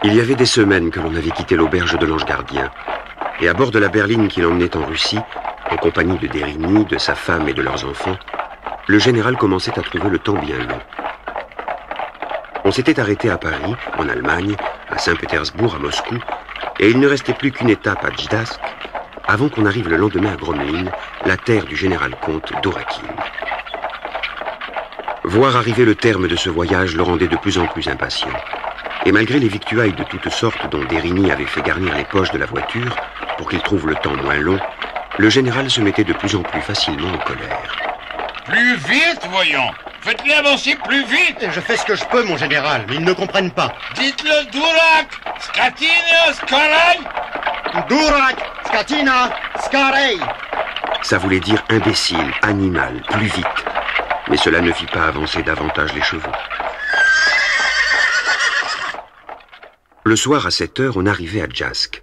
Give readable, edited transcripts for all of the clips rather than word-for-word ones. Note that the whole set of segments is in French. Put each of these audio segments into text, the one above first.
Il y avait des semaines que l'on avait quitté l'auberge de l'Ange Gardien, et à bord de la berline qui l'emmenait en Russie, en compagnie de Dérigny, de sa femme et de leurs enfants, le général commençait à trouver le temps bien long. On s'était arrêté à Paris, en Allemagne, à Saint-Pétersbourg, à Moscou, et il ne restait plus qu'une étape à Gdańsk avant qu'on arrive le lendemain à Gromlin, la terre du général-comte Dorokhine. Voir arriver le terme de ce voyage le rendait de plus en plus impatient. Et malgré les victuailles de toutes sortes dont Dérigny avait fait garnir les poches de la voiture, pour qu'il trouve le temps moins long, le général se mettait de plus en plus facilement en colère. Plus vite, voyons. Faites-les avancer plus vite. Je fais ce que je peux, mon général, mais ils ne comprennent pas. Dites-le Durak, Skatina, Skarei. Durak, Skatina, Skarei. Ça voulait dire imbécile, animal, plus vite. Mais cela ne fit pas avancer davantage les chevaux. Le soir à 7 heures, on arrivait à Gdańsk.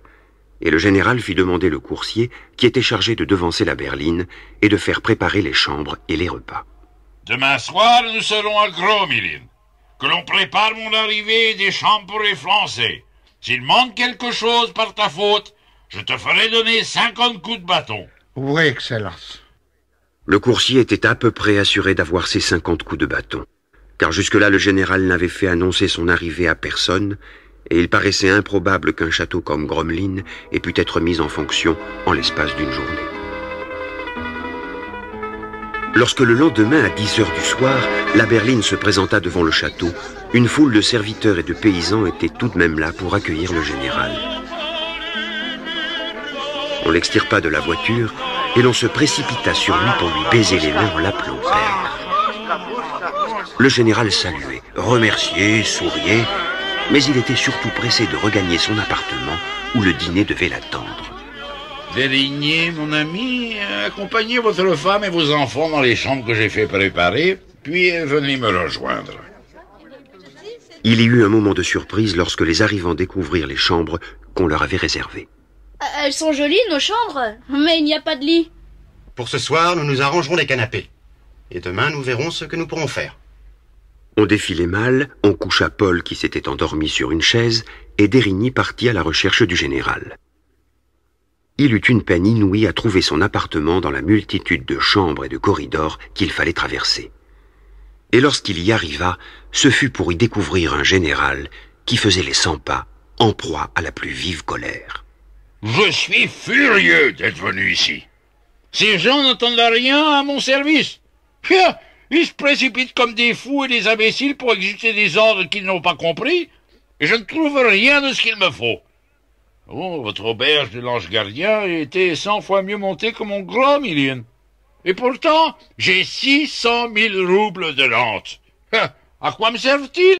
Et le général fit demander le coursier qui était chargé de devancer la berline et de faire préparer les chambres et les repas. Demain soir, nous serons à Gromlin. Que l'on prépare mon arrivée des chambres pour les Français. S'il manque quelque chose par ta faute, je te ferai donner 50 coups de bâton. Oui, Excellence. Le coursier était à peu près assuré d'avoir ses 50 coups de bâton, car jusque-là le général n'avait fait annoncer son arrivée à personne, et il paraissait improbable qu'un château comme Gromlin ait pu être mis en fonction en l'espace d'une journée. Lorsque le lendemain, à 10 heures du soir, la berline se présenta devant le château, une foule de serviteurs et de paysans était tout de même là pour accueillir le général. On l'extirpa de la voiture et l'on se précipita sur lui pour lui baiser les mains en l'appelant père. Le général saluait, remerciait, souriait, mais il était surtout pressé de regagner son appartement où le dîner devait l'attendre. Dérigny, mon ami, accompagnez votre femme et vos enfants dans les chambres que j'ai fait préparer, puis venez me rejoindre. Il y eut un moment de surprise lorsque les arrivants découvrirent les chambres qu'on leur avait réservées. Elles sont jolies, nos chambres, mais il n'y a pas de lit. Pour ce soir, nous nous arrangerons les canapés. Et demain, nous verrons ce que nous pourrons faire. On défit les malles, on coucha Paul qui s'était endormi sur une chaise, et Dérigny partit à la recherche du général. Il eut une peine inouïe à trouver son appartement dans la multitude de chambres et de corridors qu'il fallait traverser. Et lorsqu'il y arriva, ce fut pour y découvrir un général qui faisait les 100 pas, en proie à la plus vive colère. Je suis furieux d'être venu ici. Ces gens n'entendent rien à mon service. Ils se précipitent comme des fous et des imbéciles pour exécuter des ordres qu'ils n'ont pas compris, et je ne trouve rien de ce qu'il me faut. Oh, votre auberge de l'Ange Gardien était 100 fois mieux montée que mon Gromlin. Et pourtant, j'ai 600 000 roubles de rente. À quoi me servent-ils?